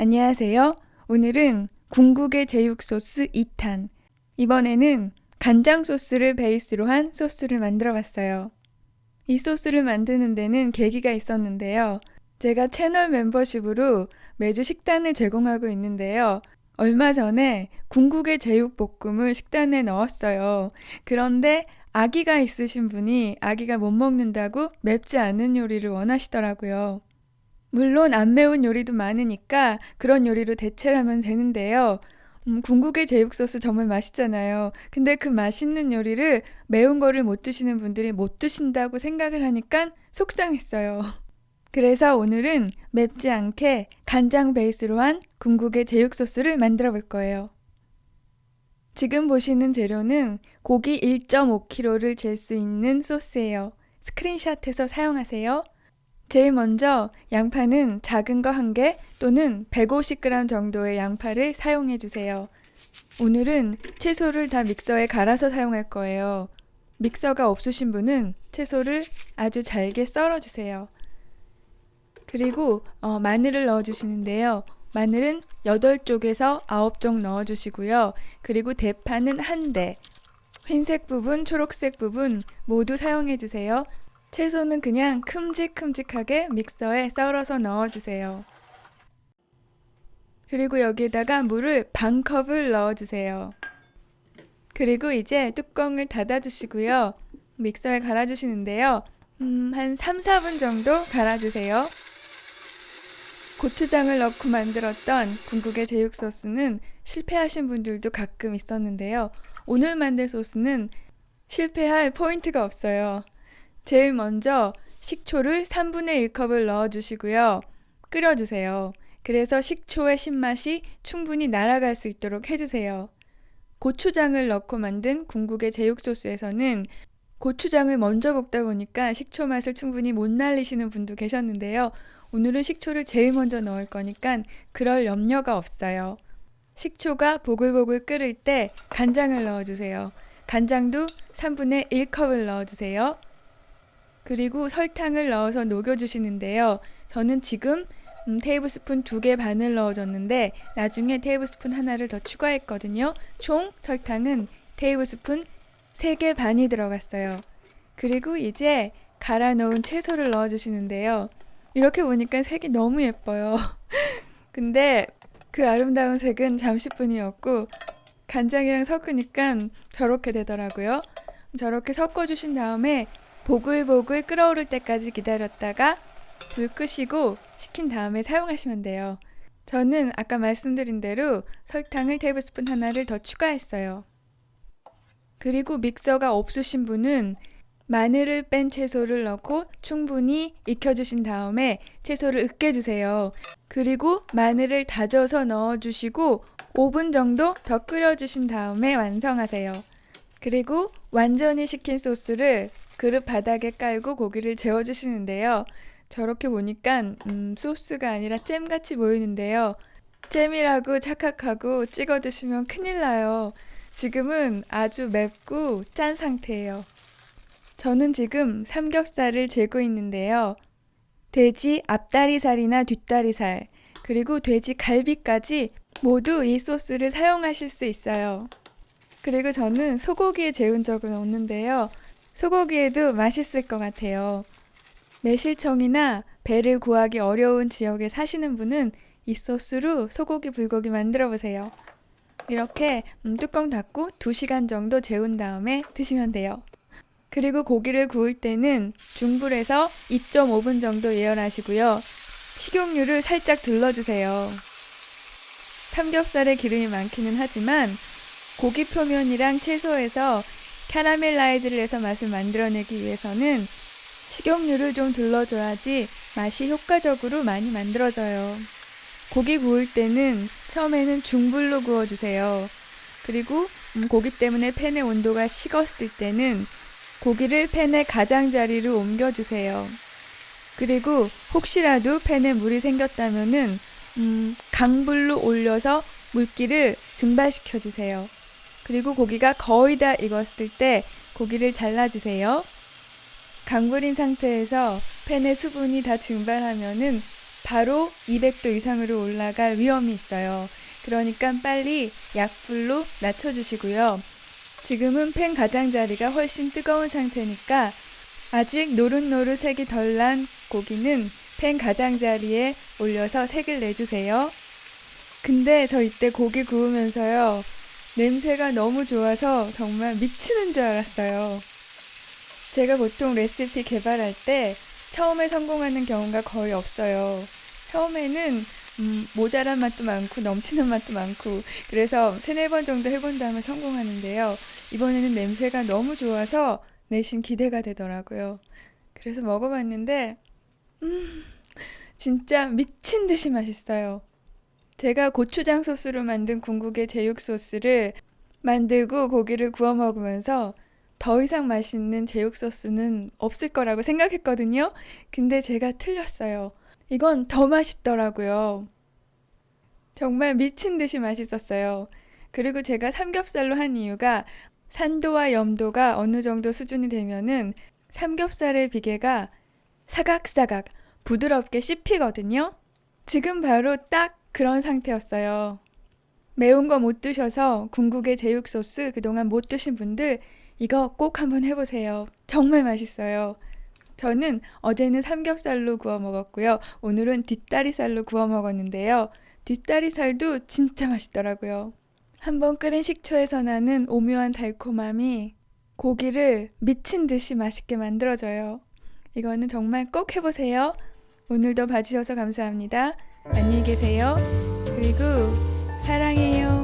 안녕하세요. 오늘은 궁극의 제육 소스 2탄. 이번에는 간장 소스를 베이스로 한 소스를 만들어 봤어요. 이 소스를 만드는 데는 계기가 있었는데요. 제가 채널 멤버십으로 매주 식단을 제공하고 있는데요. 얼마 전에 궁극의 제육볶음을 식단에 넣었어요. 그런데 아기가 있으신 분이 아기가 못 먹는다고 맵지 않은 요리를 원하시더라고요. 물론 안 매운 요리도 많으니까 그런 요리로 대체를 하면 되는데요. 궁극의 제육소스 정말 맛있잖아요. 근데 그 맛있는 요리를 매운 거를 못 드시는 분들이 못 드신다고 생각을 하니까 속상했어요. 그래서 오늘은 맵지 않게 간장 베이스로 한 궁극의 제육소스를 만들어 볼 거예요. 지금 보시는 재료는 고기 1.5kg를 잴 수 있는 소스예요. 스크린샷해서 사용하세요. 제일 먼저 양파는 작은 거 1개 또는 150g 정도의 양파를 사용해 주세요. 오늘은 채소를 다 믹서에 갈아서 사용할 거예요. 믹서가 없으신 분은 채소를 아주 잘게 썰어 주세요. 그리고 마늘을 넣어 주시는데요. 마늘은 8쪽에서 9쪽 넣어 주시고요. 그리고 대파는 1대, 흰색 부분, 초록색 부분 모두 사용해 주세요. 채소는 그냥 큼직큼직하게 믹서에 썰어서 넣어주세요. 그리고 여기에다가 물을 반컵을 넣어주세요. 그리고 이제 뚜껑을 닫아주시고요. 믹서에 갈아주시는데요. 한 3, 4분 정도 갈아주세요. 고추장을 넣고 만들었던 궁극의 제육 소스는 실패하신 분들도 가끔 있었는데요. 오늘 만들 소스는 실패할 포인트가 없어요. 제일 먼저 식초를 3분의 1컵을 넣어주시고요. 끓여주세요. 그래서 식초의 신맛이 충분히 날아갈 수 있도록 해주세요. 고추장을 넣고 만든 궁극의 제육소스에서는 고추장을 먼저 볶다 보니까 식초 맛을 충분히 못 날리시는 분도 계셨는데요. 오늘은 식초를 제일 먼저 넣을 거니까 그럴 염려가 없어요. 식초가 보글보글 끓을 때 간장을 넣어주세요. 간장도 3분의 1컵을 넣어주세요. 그리고 설탕을 넣어서 녹여주시는데요. 저는 지금 테이블스푼 2개 반을 넣어줬는데 나중에 테이블스푼 하나를 더 추가했거든요. 총 설탕은 테이블스푼 3개 반이 들어갔어요. 그리고 이제 갈아 놓은 채소를 넣어주시는데요. 이렇게 보니까 색이 너무 예뻐요. 근데 그 아름다운 색은 잠시뿐이었고 간장이랑 섞으니까 저렇게 되더라고요. 저렇게 섞어주신 다음에 보글보글 끓어오를 때까지 기다렸다가 불 끄시고 식힌 다음에 사용하시면 돼요. 저는 아까 말씀드린 대로 설탕을 테이블스푼 하나를 더 추가했어요. 그리고 믹서가 없으신 분은 마늘을 뺀 채소를 넣고 충분히 익혀주신 다음에 채소를 으깨주세요. 그리고 마늘을 다져서 넣어주시고 5분 정도 더 끓여주신 다음에 완성하세요. 그리고 완전히 식힌 소스를 그릇 바닥에 깔고 고기를 재워주시는데요. 저렇게 보니까 소스가 아니라 잼같이 보이는데요. 잼이라고 착각하고 찍어 드시면 큰일 나요. 지금은 아주 맵고 짠 상태예요. 저는 지금 삼겹살을 재고 있는데요. 돼지 앞다리살이나 뒷다리살, 그리고 돼지 갈비까지 모두 이 소스를 사용하실 수 있어요. 그리고 저는 소고기에 재운 적은 없는데요. 소고기에도 맛있을 것 같아요. 매실청이나 배를 구하기 어려운 지역에 사시는 분은 이 소스로 소고기 불고기 만들어 보세요. 이렇게 뚜껑 닫고 2시간 정도 재운 다음에 드시면 돼요. 그리고 고기를 구울 때는 중불에서 2.5분 정도 예열하시고요. 식용유를 살짝 둘러주세요. 삼겹살에 기름이 많기는 하지만 고기 표면이랑 채소에서 캐러멜라이즈를 해서 맛을 만들어내기 위해서는 식용유를 좀 둘러줘야지 맛이 효과적으로 많이 만들어져요. 고기 구울 때는 처음에는 중불로 구워주세요. 그리고 고기 때문에 팬의 온도가 식었을 때는 고기를 팬의 가장자리로 옮겨주세요. 그리고 혹시라도 팬에 물이 생겼다면은 강불로 올려서 물기를 증발시켜주세요. 그리고 고기가 거의 다 익었을 때 고기를 잘라주세요. 강불인 상태에서 팬의 수분이 다 증발하면은 바로 200도 이상으로 올라갈 위험이 있어요. 그러니까 빨리 약불로 낮춰주시고요. 지금은 팬 가장자리가 훨씬 뜨거운 상태니까 아직 노릇노릇 색이 덜 난 고기는 팬 가장자리에 올려서 색을 내주세요. 근데 저 이때 고기 구우면서요. 냄새가 너무 좋아서 정말 미치는 줄 알았어요. 제가 보통 레시피 개발할 때 처음에 성공하는 경우가 거의 없어요. 처음에는 모자란 맛도 많고 넘치는 맛도 많고 그래서 3-4번 정도 해본 다음에 성공하는데요. 이번에는 냄새가 너무 좋아서 내심 기대가 되더라고요. 그래서 먹어봤는데 진짜 미친 듯이 맛있어요. 제가 고추장 소스로 만든 궁극의 제육 소스를 만들고 고기를 구워 먹으면서 더 이상 맛있는 제육 소스는 없을 거라고 생각했거든요. 근데 제가 틀렸어요. 이건 더 맛있더라고요. 정말 미친 듯이 맛있었어요. 그리고 제가 삼겹살로 한 이유가 산도와 염도가 어느 정도 수준이 되면은 삼겹살의 비계가 사각사각 부드럽게 씹히거든요. 지금 바로 딱 그런 상태였어요. 매운 거 못 드셔서 궁극의 제육 소스 그동안 못 드신 분들 이거 꼭 한번 해보세요. 정말 맛있어요. 저는 어제는 삼겹살로 구워 먹었고요. 오늘은 뒷다리살로 구워 먹었는데요. 뒷다리살도 진짜 맛있더라고요. 한번 끓인 식초에서 나는 오묘한 달콤함이 고기를 미친 듯이 맛있게 만들어줘요. 이거는 정말 꼭 해보세요. 오늘도 봐주셔서 감사합니다. 안녕히 계세요. 그리고 사랑해요.